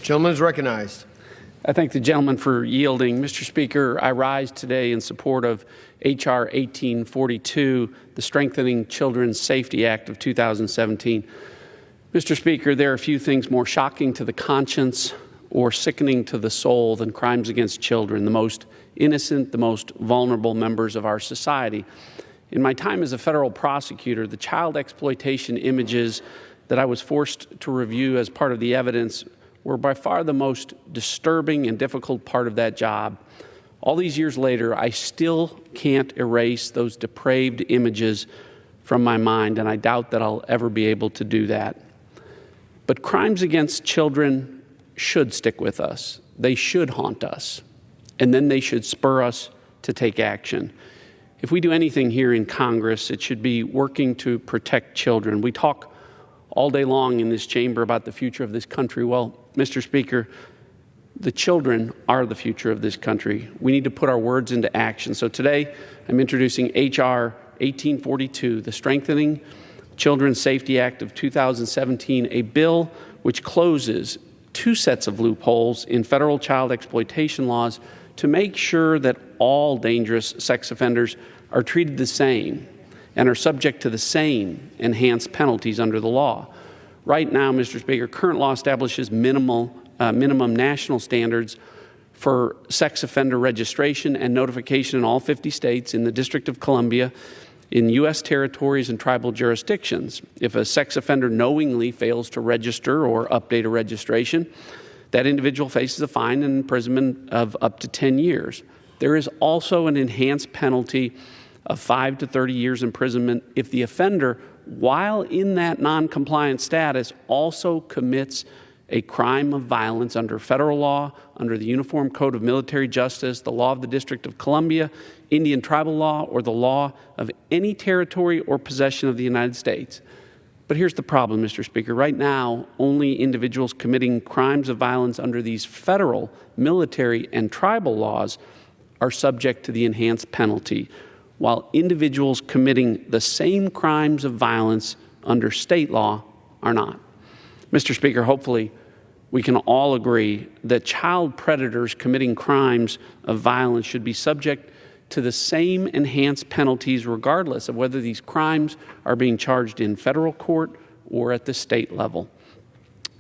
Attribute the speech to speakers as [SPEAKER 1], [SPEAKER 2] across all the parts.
[SPEAKER 1] Gentleman is recognized.
[SPEAKER 2] I thank the gentleman for yielding. Mr. Speaker, I rise today in support of H.R. 1842, the Strengthening Children's Safety Act of 2017. Mr. Speaker, there are few things more shocking to the conscience or sickening to the soul than crimes against children, the most innocent, the most vulnerable members of our society. In my time as a federal prosecutor, the child exploitation images that I was forced to review as part of the evidence were by far the most disturbing and difficult part of that job. All these years later, I still can't erase those depraved images from my mind, and I doubt that I'll ever be able to do that. But crimes against children should stick with us. They should haunt us, and then they should spur us to take action. If we do anything here in Congress, it should be working to protect children. We talk all day long in this chamber about the future of this country. Well, Mr. Speaker, the children are the future of this country. We need to put our words into action. So today, I'm introducing H.R. 1842, the Strengthening Children's Safety Act of 2017, a bill which closes two sets of loopholes in federal child exploitation laws to make sure that all dangerous sex offenders are treated the same and are subject to the same enhanced penalties under the law. Right now, Mr. Speaker, current law establishes minimum national standards for sex offender registration and notification in all 50 states, in the District of Columbia, in U.S. territories and tribal jurisdictions. If a sex offender knowingly fails to register or update a registration, that individual faces a fine and imprisonment of up to 10 years. There is also an enhanced penalty of 5 to 30 years imprisonment if the offender, while in that non-compliant status, also commits a crime of violence under federal law, under the Uniform Code of Military Justice, the law of the District of Columbia, Indian tribal law, or the law of any territory or possession of the United States. But here's the problem, Mr. Speaker. Right now, only individuals committing crimes of violence under these federal, military, and tribal laws are subject to the enhanced penalty, while individuals committing the same crimes of violence under state law are not. Mr. Speaker, hopefully we can all agree that child predators committing crimes of violence should be subject to the same enhanced penalties regardless of whether these crimes are being charged in federal court or at the state level.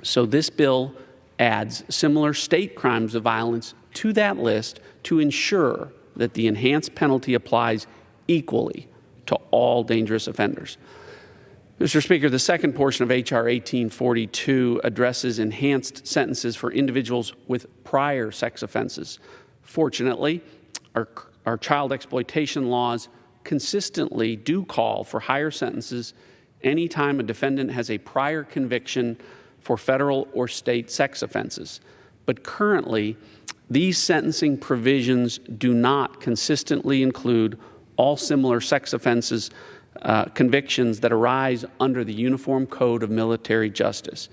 [SPEAKER 2] So this bill adds similar state crimes of violence to that list to ensure that the enhanced penalty applies equally to all dangerous offenders. Mr. Speaker, the second portion of H.R. 1842 addresses enhanced sentences for individuals with prior sex offenses. Fortunately, our child exploitation laws consistently do call for higher sentences anytime a defendant has a prior conviction for federal or state sex offenses. But currently, these sentencing provisions do not consistently include all similar sex offenses convictions that arise under the Uniform Code of Military Justice.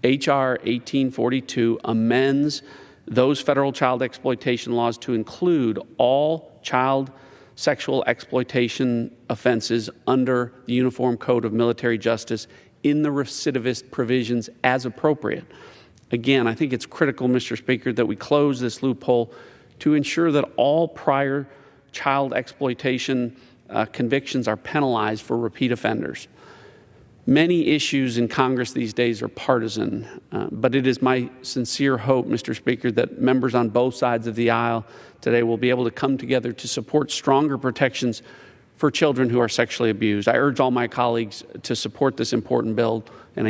[SPEAKER 2] H.R. 1842 amends those federal child exploitation laws to include all child sexual exploitation offenses under the Uniform Code of Military Justice in the recidivist provisions as appropriate. Again, I think it's critical, Mr. Speaker, that we close this loophole to ensure that all prior child exploitation convictions are penalized for repeat offenders. Many issues in Congress these days are partisan, but it is my sincere hope, Mr. Speaker, that members on both sides of the aisle today will be able to come together to support stronger protections for children who are sexually abused. I urge all my colleagues to support this important bill, and I